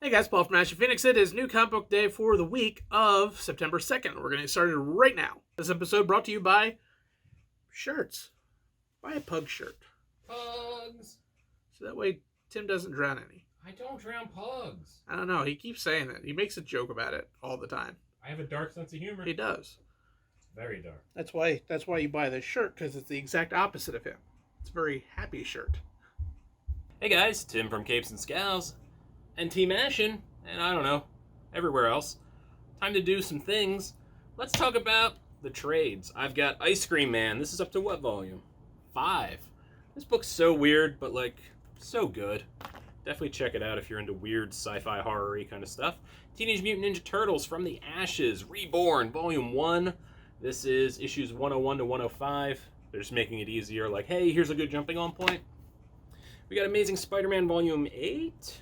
Hey guys, Paul from Ashen Phoenix. It is new comic book day for the week of September 2nd. We're going to get started right now. This episode brought to you by shirts. Buy a pug shirt. Pugs! So that way Tim doesn't drown any. I don't drown pugs. I don't know. He keeps saying it. He makes a joke about it all the time. I have a dark sense of humor. He does. Very dark. That's why you buy this shirt, because it's the exact opposite of him. It's a very happy shirt. Hey guys, Tim from Capes and Scowls. And Team Ashen, and I don't know, everywhere else. Time to do some things. Let's talk about the trades. I've got Ice Cream Man. This is up to what volume? 5. This book's so weird, but like, so good. Definitely check it out if you're into weird sci-fi horror-y kind of stuff. Teenage Mutant Ninja Turtles From the Ashes, Reborn, Volume 1. This is issues 101 to 105. They're just making it easier, like, hey, here's a good jumping on point. We got Amazing Spider-Man Volume 8.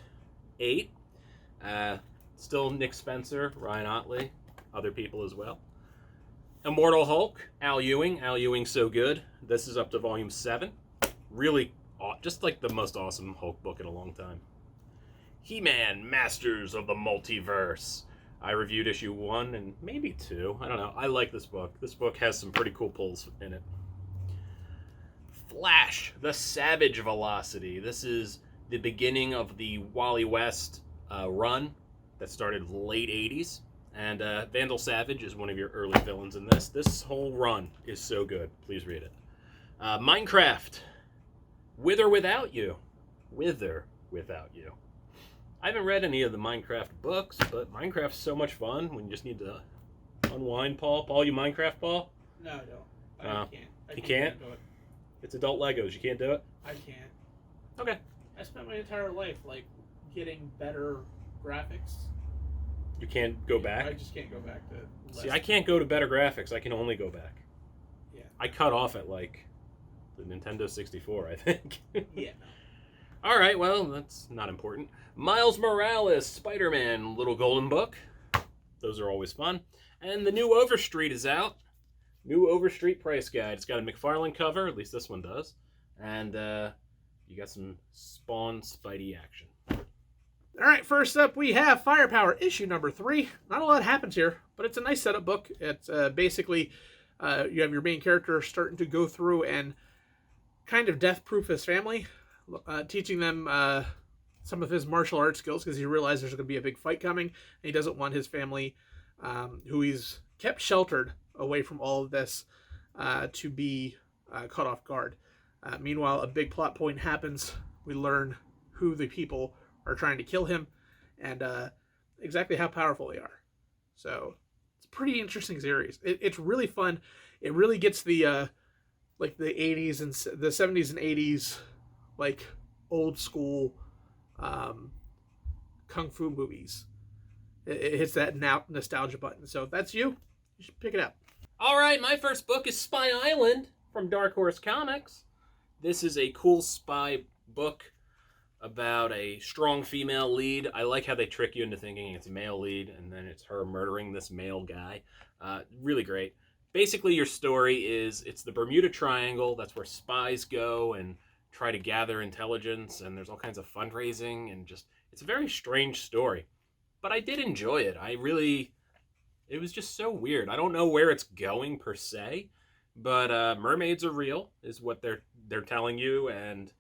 Still Nick Spencer, Ryan Otley, other people as well. Immortal Hulk, Al Ewing. Al Ewing's so good. This is up to Volume 7. Really, just like the most awesome Hulk book in a long time. He-Man, Masters of the Multiverse. I reviewed issue 1 and maybe 2. I don't know. I like this book. This book has some pretty cool pulls in it. Flash, the Savage Velocity. This is the beginning of the Wally West run that started late 80s. And Vandal Savage is one of your early villains in this. This whole run is so good. Please read it. Minecraft, With or Without You. With or Without You. I haven't read any of the Minecraft books, but Minecraft's so much fun when you just need to unwind, Paul. Paul, you Minecraft, Paul? No, I don't. I can't. You can't? Do it. It's adult Legos. You can't do it? I can't. Okay. I spent my entire life, getting better graphics. You can't go back? I just can't go back to... See, I can't go to better graphics. I can only go back. Yeah. I cut off at, the Nintendo 64, I think. Yeah. All right, well, that's not important. Miles Morales, Spider-Man, Little Golden Book. Those are always fun. And the new Overstreet is out. New Overstreet price guide. It's got a McFarlane cover, at least this one does. And you got some Spawn Spidey action. All right, first up we have Firepower, issue number 3. Not a lot happens here, but it's a nice setup book. It's basically, you have your main character starting to go through and kind of death-proof his family, teaching them some of his martial arts skills, because he realizes there's going to be a big fight coming, and he doesn't want his family, who he's kept sheltered away from all of this, to be caught off guard. Meanwhile, a big plot point happens. We learn who the people are trying to kill him, and exactly how powerful they are. So it's a pretty interesting series. It's really fun. It really gets the the 80s and the 70s and 80s old school kung fu movies. It hits that nostalgia button. So if that's you should pick it up. All right, my first book is Spy Island from Dark Horse Comics. This is a cool spy book about a strong female lead. I like how they trick you into thinking it's a male lead, and then it's her murdering this male guy. Really great. Basically, your story is, it's the Bermuda Triangle. That's where spies go and try to gather intelligence, and there's all kinds of fundraising, and it's a very strange story. But I did enjoy it. It was just so weird. I don't know where it's going, per se, but mermaids are real, is what they're telling you, and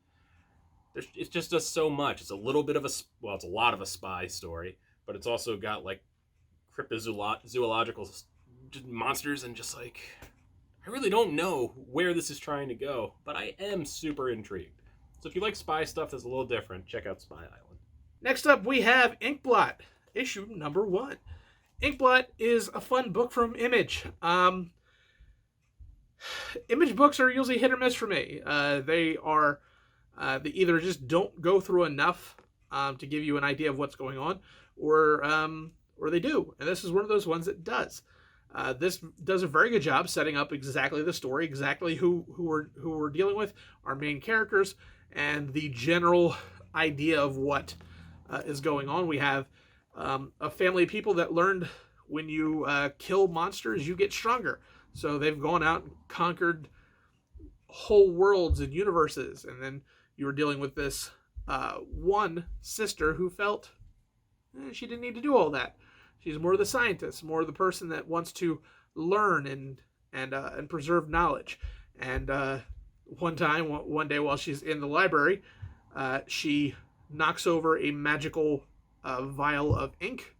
it just does so much. It's a little bit of it's a lot of a spy story, but it's also got cryptozoological monsters, and I really don't know where this is trying to go, but I am super intrigued. So if you like spy stuff that's a little different, check out Spy Island. Next up we have Inkblot, issue number 1. Inkblot is a fun book from Image. Image books are usually hit or miss for me. They either just don't go through enough to give you an idea of what's going on, or they do. And this is one of those ones that does. This does a very good job setting up exactly the story, exactly who we're dealing with, our main characters, and the general idea of what is going on. We have a family of people that learned when you kill monsters, you get stronger. So they've gone out and conquered whole worlds and universes, and then you were dealing with this one sister who felt she didn't need to do all that. She's more the scientist, more the person that wants to learn and preserve knowledge. And one day while she's in the library, she knocks over a magical vial of ink,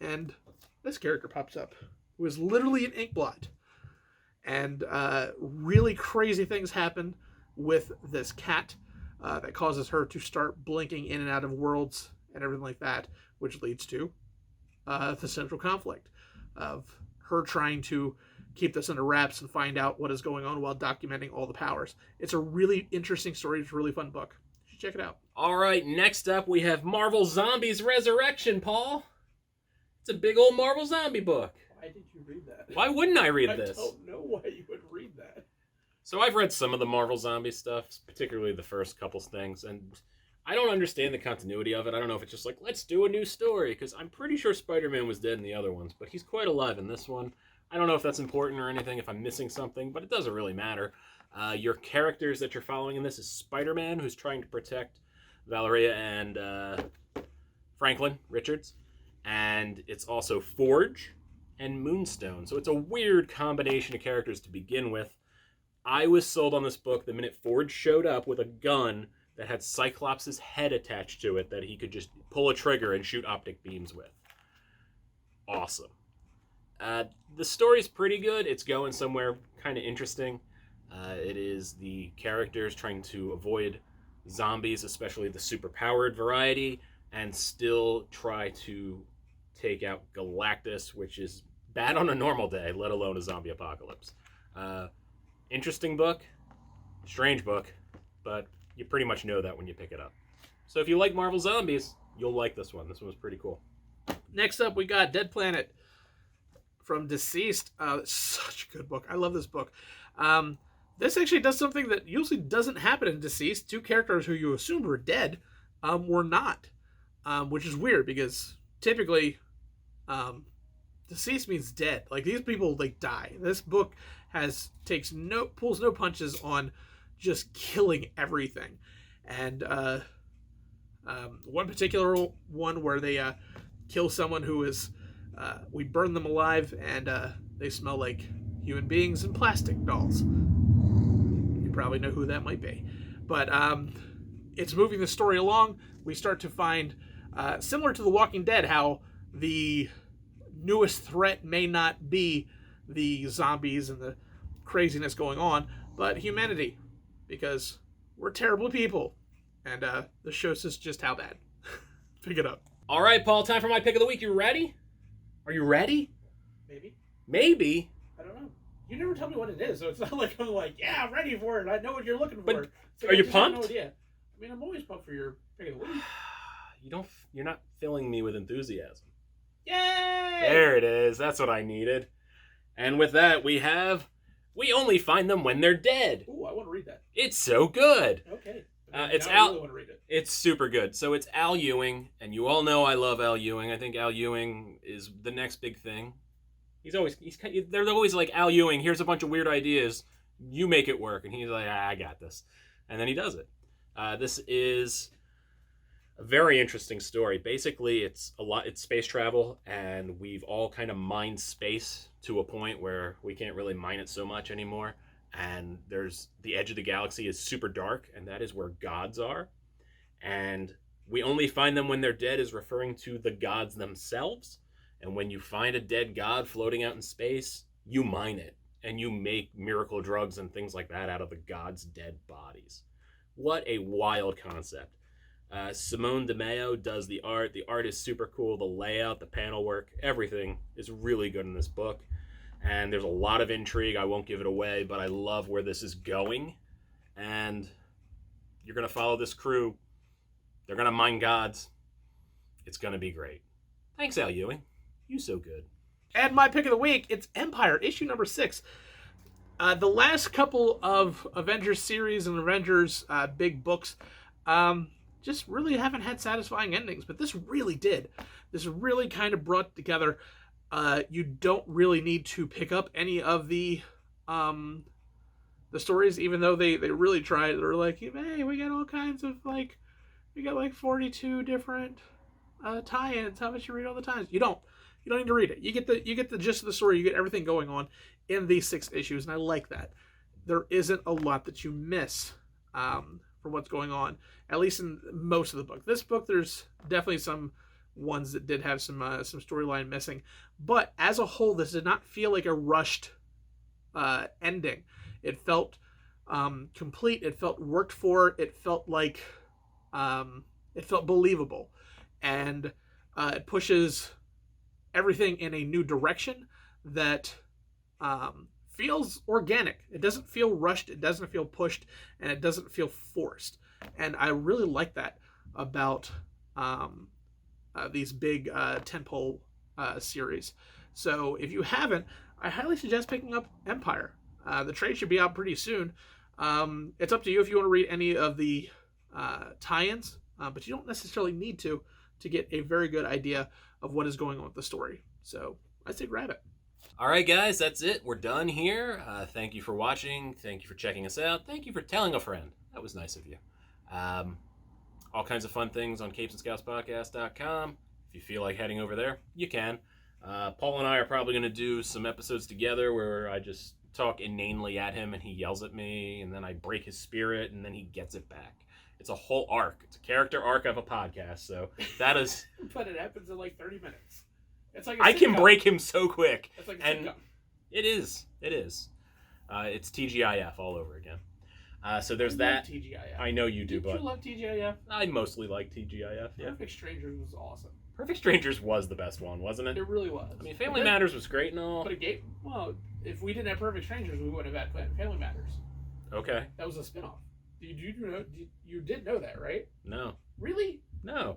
and this character pops up, who is literally an Inkblot. And really crazy things happen with this cat that causes her to start blinking in and out of worlds and everything like that, which leads to the central conflict of her trying to keep this under wraps and find out what is going on while documenting all the powers. It's a really interesting story. It's a really fun book. You should check it out. All right, next up we have Marvel Zombies Resurrection, Paul. It's a big old Marvel zombie book. Why did you read that? Why wouldn't I read this? I don't know why you would read that. So I've read some of the Marvel zombie stuff, particularly the first couple things, and I don't understand the continuity of it. I don't know if it's just like, let's do a new story, because I'm pretty sure Spider-Man was dead in the other ones, but he's quite alive in this one. I don't know if that's important or anything, if I'm missing something, but it doesn't really matter. Your characters that you're following in this is Spider-Man, who's trying to protect Valeria and Franklin Richards, and it's also Forge and Moonstone. So it's a weird combination of characters to begin with. I was sold on this book the minute Forge showed up with a gun that had Cyclops' head attached to it that he could just pull a trigger and shoot optic beams with. Awesome. The story's pretty good. It's going somewhere kind of interesting. It is the characters trying to avoid zombies, especially the superpowered variety, and still try to take out Galactus, which is bad on a normal day, let alone a zombie apocalypse. Interesting book, strange book, but you pretty much know that when you pick it up. So if you like Marvel Zombies, you'll like this one. This one was pretty cool. Next up, we got Dead Planet from DCeased. It's such a good book. I love this book. This actually does something that usually doesn't happen in DCeased. Two characters who you assumed were dead were not, which is weird because typically DCeased means dead. Like, these people, like, die. This book pulls no punches on just killing everything. And one particular one where they kill someone who is, we burn them alive, and they smell like human beings and plastic dolls. You probably know who that might be. But it's moving the story along. We start to find, similar to The Walking Dead, how the newest threat may not be the zombies and the craziness going on, but humanity, because we're terrible people, and the show says just how bad. Pick it up. All right, Paul, time for my pick of the week. You ready? Are you ready? Maybe. I don't know. You never tell me what it is, so it's not like I'm like, yeah, I'm ready for it. I know what you're looking for. But so are you pumped? No idea. I mean, I'm always pumped for your pick of the week. You're not filling me with enthusiasm. Yay! There it is. That's what I needed. And with that, we only find them when they're dead. Ooh, I want to read that. It's so good. Okay. I really want to read it. It's super good. So it's Al Ewing, and you all know I love Al Ewing. I think Al Ewing is the next big thing. They're always like, Al Ewing, here's a bunch of weird ideas. You make it work. And he's like, I got this. And then he does it. This is a very interesting story. Basically, it's space travel, and we've all kind of mined space to a point where we can't really mine it so much anymore. And the edge of the galaxy is super dark, and that is where gods are. And we only find them when they're dead is referring to the gods themselves. And when you find a dead god floating out in space, you mine it, and you make miracle drugs and things like that out of the gods' dead bodies. What a wild concept. Simone DeMeo does the art. The art is super cool. The layout, the panel work, everything is really good in this book. And there's a lot of intrigue. I won't give it away, but I love where this is going. And you're going to follow this crew. They're going to mine gods. It's going to be great. Thanks, Al Ewing. You so good. And my pick of the week, it's Empyre, issue number 6. The last couple of Avengers series and Avengers big books just really haven't had satisfying endings, but this really did. This really kind of brought together. You don't really need to pick up any of the stories, even though they really tried. They're like, hey, we got all kinds of we got 42 different tie-ins. How about you read all the tie-ins? You don't. You don't need to read it. You get the gist of the story. You get everything going on in these 6 issues, and I like that. There isn't a lot that you miss from what's going on, at least in most of the book. This book, there's definitely some ones that did have some storyline missing, but as a whole, this did not feel like a rushed ending. It felt complete. It felt worked for. It felt like it felt believable, and it pushes everything in a new direction that feels organic. It doesn't feel rushed. It doesn't feel pushed, and it doesn't feel forced. And I really like that about these big tentpole series. So if you haven't, I highly suggest picking up Empyre. The trade should be out pretty soon. It's up to you if you want to read any of the tie-ins, but you don't necessarily need to get a very good idea of what is going on with the story. So I say grab it. All right, guys, that's it. We're done here. Thank you for watching. Thank you for checking us out. Thank you for telling a friend. That was nice of you. All kinds of fun things on capesandScowlspodcast.com. If you feel like heading over there, you can. Paul and I are probably going to do some episodes together where I just talk inanely at him and he yells at me, and then I break his spirit, and then he gets it back. It's a whole arc. It's a character arc of a podcast, so that is... But it happens in like 30 minutes. It's like I can break him so quick. It's like a and sitcom. It is. It's TGIF all over again. So there's I that. love TGIF. I know you do, Did but you love TGIF? I mostly like TGIF. Yeah. Perfect Strangers was awesome. Perfect Strangers was the best one, wasn't it? It really was. I mean, Family Matters was great and all. But it gave... Well, if we didn't have Perfect Strangers, we wouldn't have had Family Matters. Okay. That was a spinoff. You did know that, right? No. Really? No.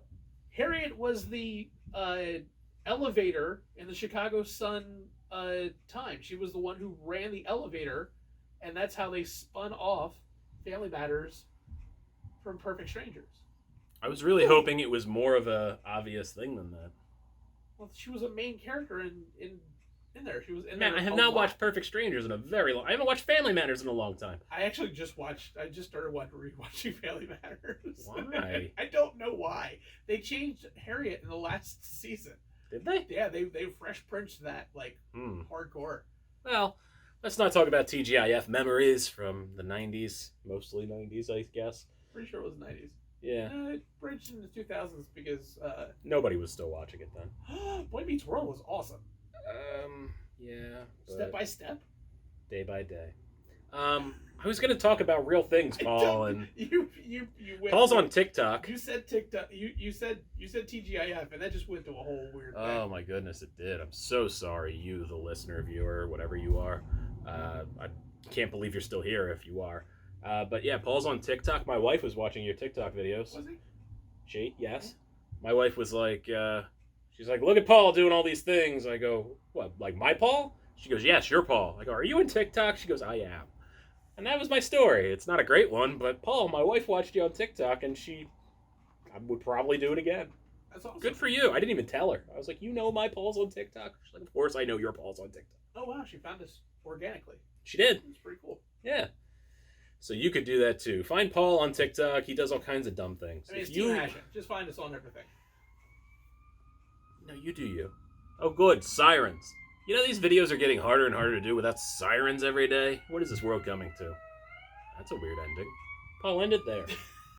Harriet was the elevator in the Chicago Sun time. She was the one who ran the elevator, and that's how they spun off Family Matters from Perfect Strangers. I was really hoping it was more of a obvious thing than that. Well, she was a main character in there. She was in Man, there. I have a not lot. watched Perfect Strangers in a very long... I haven't watched Family Matters in a long time. I actually just started rewatching Family Matters. Why? I don't know why. They changed Harriet in the last season. Did they? Yeah, they fresh printed that, like, hardcore. Well, let's not talk about TGIF memories from the 90s. Mostly 90s, I guess. Pretty sure it was the 90s. Yeah. It bridged into the 2000s because... Nobody was still watching it then. Boy Meets World was awesome. Yeah. Step by Step? Day by day. I was going to talk about real things, Paul, and... You went... Paul's on TikTok. You said TikTok. You said TGIF, and that just went to a whole weird thing. Oh my goodness, it did. I'm so sorry, you, the listener, viewer, whatever you are. I can't believe you're still here if you are. But yeah, Paul's on TikTok. My wife was watching your TikTok videos. Was he? She? Yes. My wife was like, she's like, look at Paul doing all these things. I go, what, like my Paul? She goes, yes, your Paul. I go, are you in TikTok? She goes, I am. And that was my story. It's not a great one, but Paul, my wife watched you on TikTok, and I would probably do it again. That's awesome. Good for you. I didn't even tell her. I was like, you know my Paul's on TikTok? She's like, of course I know your Paul's on TikTok. Oh, wow. She found us organically. She did. It's pretty cool. Yeah. So you could do that too. Find Paul on TikTok. He does all kinds of dumb things. I mean, it's Team Ashen. Just find us on everything. No, you do you. Oh, good. Sirens. You know, these videos are getting harder and harder to do without sirens every day. What is this world coming to? That's a weird ending. Paul, end it there.